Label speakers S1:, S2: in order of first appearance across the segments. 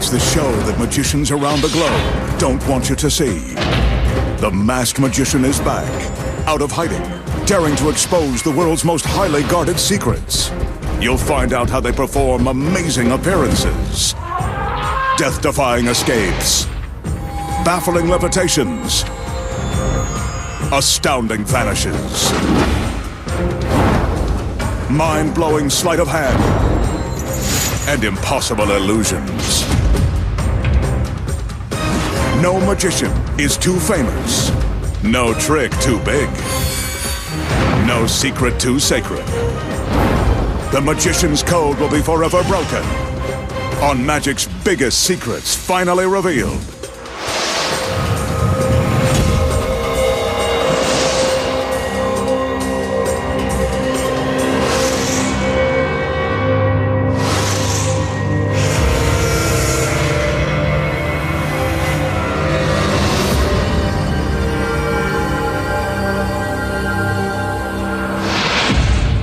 S1: It's the show that magicians around the globe don't want you to see. The Masked Magician is back, out of hiding, daring to expose the world's most highly guarded secrets. You'll find out how they perform amazing appearances, death-defying escapes, baffling levitations, astounding vanishes, mind-blowing sleight of hand, and impossible illusions. No magician is too famous, no trick too big, no secret too sacred. The magician's code will be forever broken on magic's biggest secrets finally revealed.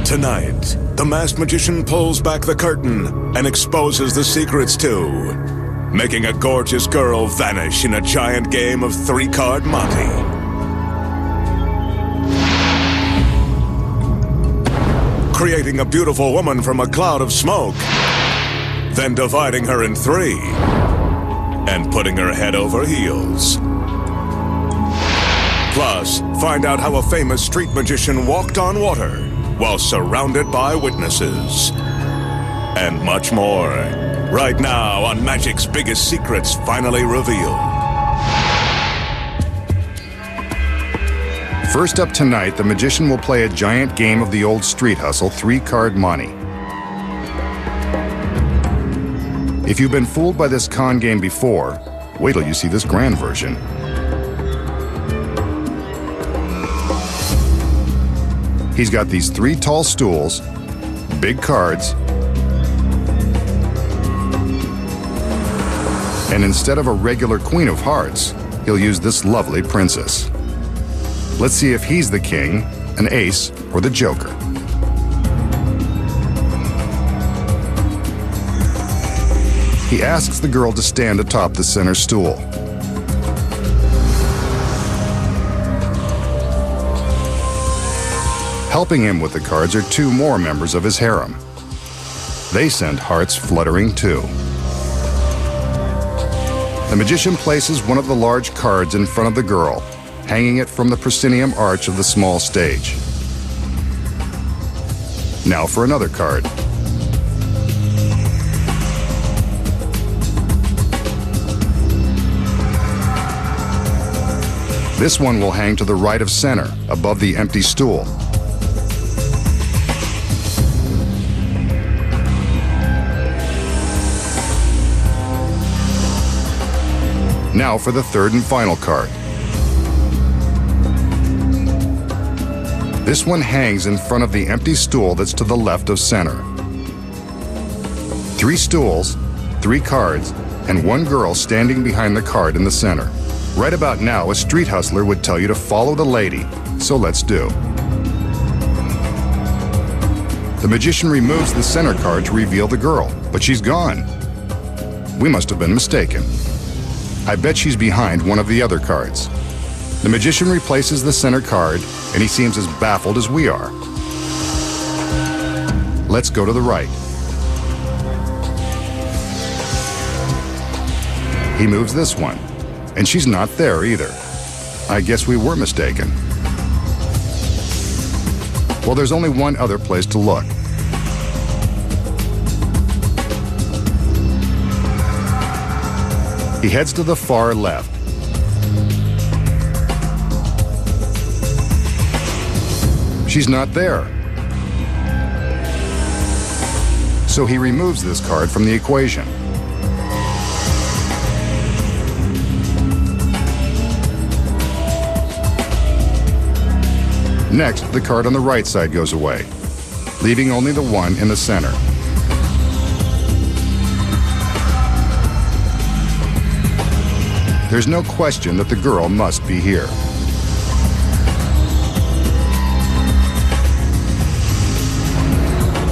S1: Tonight, the Masked Magician pulls back the curtain and exposes the secrets to making a gorgeous girl vanish in a giant game of three-card Monte. Creating a beautiful woman from a cloud of smoke, then dividing her in three and putting her head over heels. Plus, find out how a famous street magician walked on water while surrounded by witnesses. And much more. Right now on Magic's Biggest Secrets Finally Revealed.
S2: First up tonight, the magician will play a giant game of the old street hustle, three-card Monte. If you've been fooled by this con game before, wait till you see this grand version. He's got these three tall stools, big cards, and instead of a regular queen of hearts, he'll use this lovely princess. Let's see if he's the king, an ace, or the joker. He asks the girl to stand atop the center stool. Helping him with the cards are two more members of his harem. They send hearts fluttering too. The magician places one of the large cards in front of the girl, hanging it from the proscenium arch of the small stage. Now for another card. This one will hang to the right of center, above the empty stool. Now for the third and final card. This one hangs in front of the empty stool that's to the left of center. Three stools, three cards, and one girl standing behind the card in the center. Right about now, a street hustler would tell you to follow the lady, so let's do. The magician removes the center card to reveal the girl, but she's gone. We must have been mistaken. I bet she's behind one of the other cards. The magician replaces the center card, and he seems as baffled as we are. Let's go to the right. He moves this one, and she's not there either. I guess we were mistaken. Well, there's only one other place to look. He heads to the far left. She's not there. So he removes this card from the equation. Next, the card on the right side goes away, leaving only the one in the center. There's no question that the girl must be here.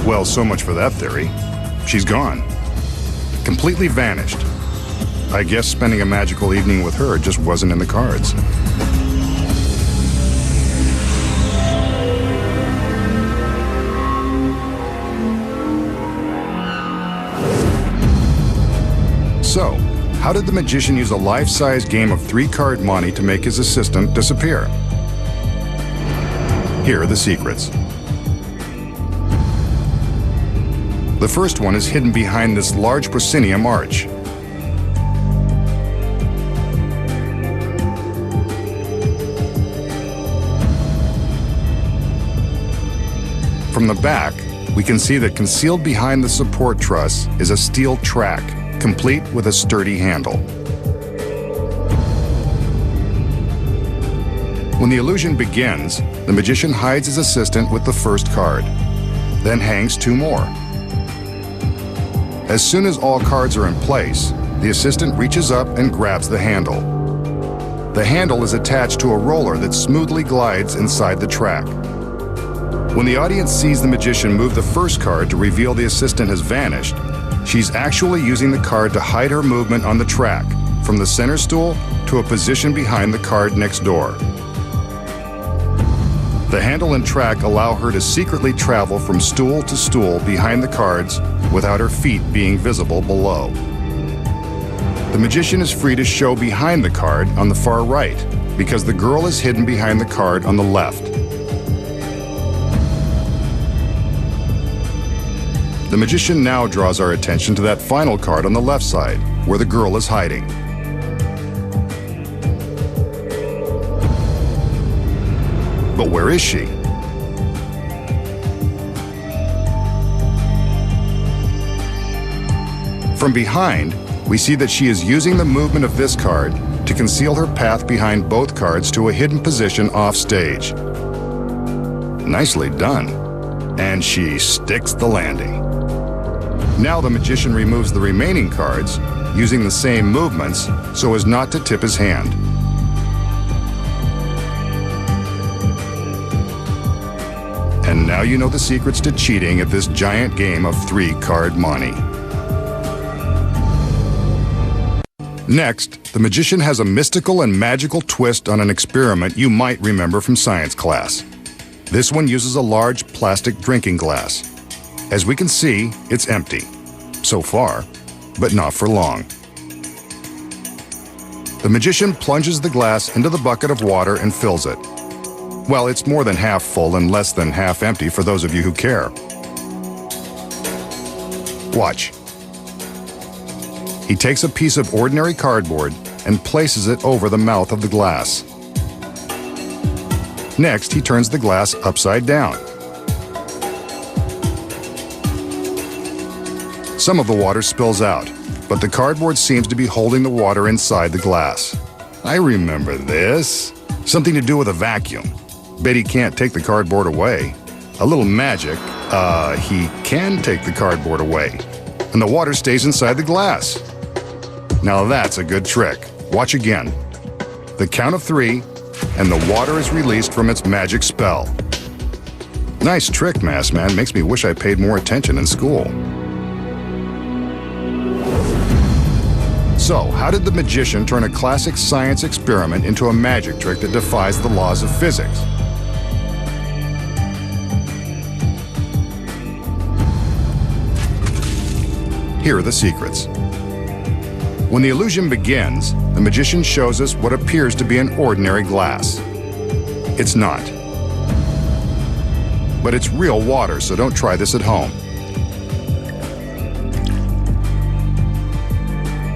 S2: Well, so much for that theory. She's gone. Completely vanished. I guess spending a magical evening with her just wasn't in the cards. So, how did the magician use a life-size game of 3-card Monte to make his assistant disappear? Here are the secrets. The first one is hidden behind this large proscenium arch. From the back, we can see that concealed behind the support truss is a steel track, complete with a sturdy handle. When the illusion begins, the magician hides his assistant with the first card, then hangs 2 more. As soon as all cards are in place, the assistant reaches up and grabs the handle. The handle is attached to a roller that smoothly glides inside the track. When the audience sees the magician move the first card to reveal the assistant has vanished, she's actually using the card to hide her movement on the track, from the center stool to a position behind the card next door. The handle and track allow her to secretly travel from stool to stool behind the cards without her feet being visible below. The magician is free to show behind the card on the far right, because the girl is hidden behind the card on the left. The magician now draws our attention to that final card on the left side, where the girl is hiding. But where is she? From behind, we see that she is using the movement of this card to conceal her path behind both cards to a hidden position off stage. Nicely done. And she sticks the landing. Now the magician removes the remaining cards, using the same movements so as not to tip his hand. And now you know the secrets to cheating at this giant game of 3-card Monte. Next, the magician has a mystical and magical twist on an experiment you might remember from science class. This one uses a large plastic drinking glass. As we can see, it's empty. So far, but not for long. The magician plunges the glass into the bucket of water and fills it. Well, it's more than half full and less than half empty for those of you who care. Watch. He takes a piece of ordinary cardboard and places it over the mouth of the glass. Next, he turns the glass upside down. Some of the water spills out, but the cardboard seems to be holding the water inside the glass. I remember this. Something to do with a vacuum. Bet he can't take the cardboard away. A little magic, he can take the cardboard away. And the water stays inside the glass. Now that's a good trick. Watch again. The count of 3, and the water is released from its magic spell. Nice trick, Masked Man. Makes me wish I paid more attention in school. So, how did the magician turn a classic science experiment into a magic trick that defies the laws of physics? Here are the secrets. When the illusion begins, the magician shows us what appears to be an ordinary glass. It's not. But it's real water, so don't try this at home.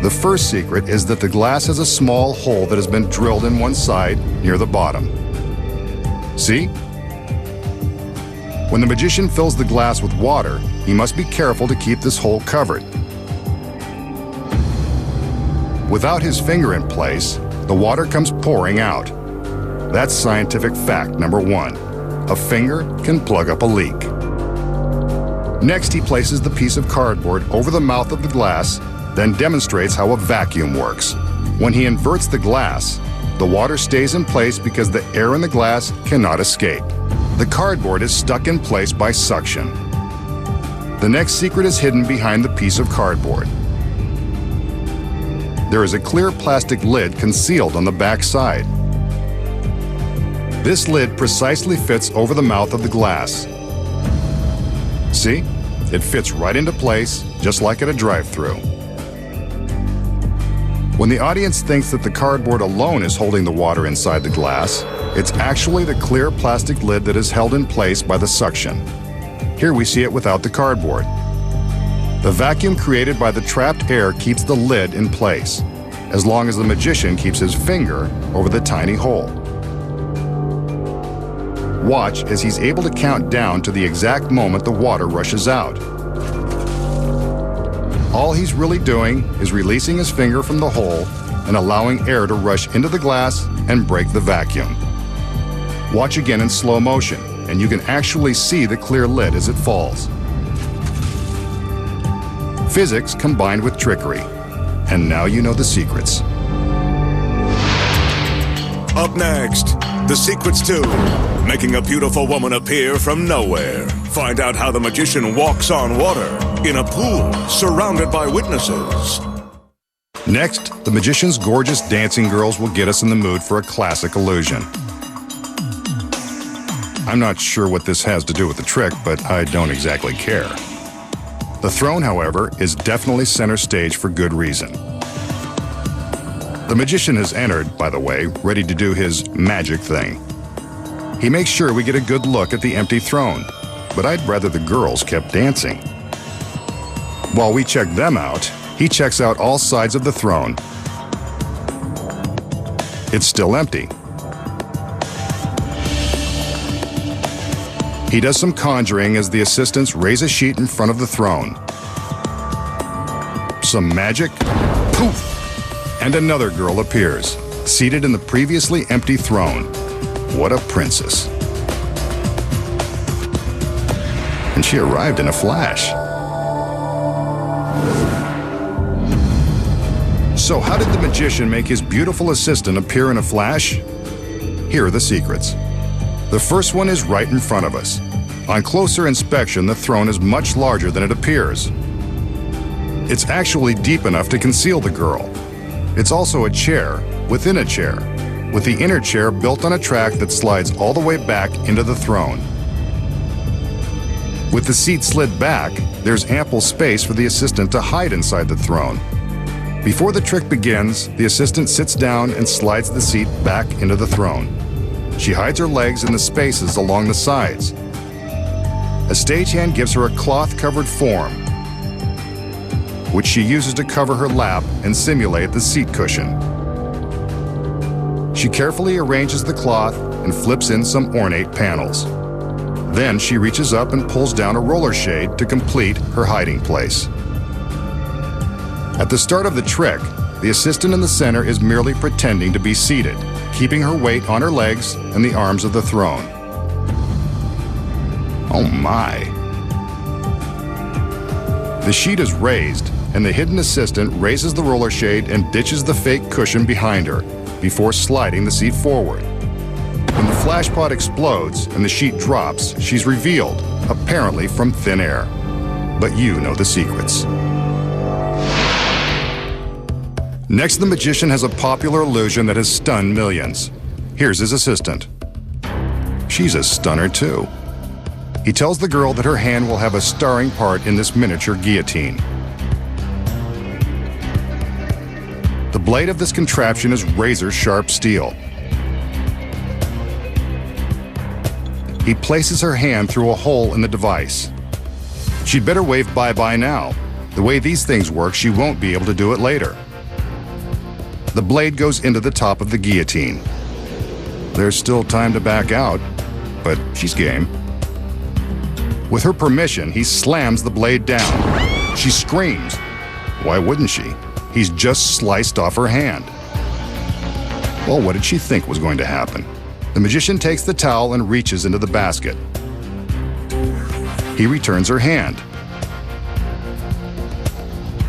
S2: The first secret is that the glass has a small hole that has been drilled in one side near the bottom. See? When the magician fills the glass with water, he must be careful to keep this hole covered. Without his finger in place, the water comes pouring out. That's scientific fact number 1. A finger can plug up a leak. Next, he places the piece of cardboard over the mouth of the glass, then demonstrates how a vacuum works. When he inverts the glass, the water stays in place because the air in the glass cannot escape. The cardboard is stuck in place by suction. The next secret is hidden behind the piece of cardboard. there is a clear plastic lid concealed on the back side. This lid precisely fits over the mouth of the glass. See? It fits right into place, just like at a drive-thru. When the audience thinks that the cardboard alone is holding the water inside the glass, it's actually the clear plastic lid that is held in place by the suction. Here we see it without the cardboard. The vacuum created by the trapped air keeps the lid in place, as long as the magician keeps his finger over the tiny hole. Watch as he's able to count down to the exact moment the water rushes out. All he's really doing is releasing his finger from the hole and allowing air to rush into the glass and break the vacuum. Watch again in slow motion, and you can actually see the clear lid as it falls. Physics combined with trickery. And now you know the secrets.
S1: Up next, The Secrets 2, making a beautiful woman appear from nowhere. Find out how the magician walks on water in a pool surrounded by witnesses.
S2: Next, the magician's gorgeous dancing girls will get us in the mood for a classic illusion. I'm not sure what this has to do with the trick, but I don't exactly care. The throne, however, is definitely center stage for good reason. The magician has entered, by the way, ready to do his magic thing. He makes sure we get a good look at the empty throne, but I'd rather the girls kept dancing. While we check them out, he checks out all sides of the throne. It's still empty. He does some conjuring as the assistants raise a sheet in front of the throne. Some magic, poof, and another girl appears, seated in the previously empty throne. What a princess. And she arrived in a flash. So how did the magician make his beautiful assistant appear in a flash? Here are the secrets. The first one is right in front of us. On closer inspection, the throne is much larger than it appears. It's actually deep enough to conceal the girl. It's also a chair within a chair, with the inner chair built on a track that slides all the way back into the throne. With the seat slid back, there's ample space for the assistant to hide inside the throne. Before the trick begins, the assistant sits down and slides the seat back into the throne. She hides her legs in the spaces along the sides. A stagehand gives her a cloth-covered form, which she uses to cover her lap and simulate the seat cushion. She carefully arranges the cloth and flips in some ornate panels. Then she reaches up and pulls down a roller shade to complete her hiding place. At the start of the trick, the assistant in the center is merely pretending to be seated, keeping her weight on her legs and the arms of the throne. Oh my! The sheet is raised, and the hidden assistant raises the roller shade and ditches the fake cushion behind her before sliding the seat forward. When the flash pod explodes and the sheet drops, she's revealed, apparently from thin air. But you know the secrets. Next, the magician has a popular illusion that has stunned millions. Here's his assistant. She's a stunner too. He tells the girl that her hand will have a starring part in this miniature guillotine. The blade of this contraption is razor-sharp steel. He places her hand through a hole in the device. She'd better wave bye-bye now. The way these things work, she won't be able to do it later. The blade goes into the top of the guillotine. There's still time to back out, but she's game. With her permission, he slams the blade down. She screams. Why wouldn't she? He's just sliced off her hand. Well, what did she think was going to happen? The magician takes the towel and reaches into the basket. He returns her hand.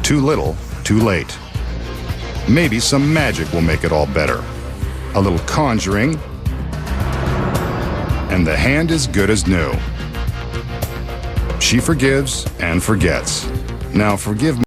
S2: Too little, too late. Maybe some magic will make it all better. A little conjuring, and the hand is good as new. She forgives and forgets. Now, forgive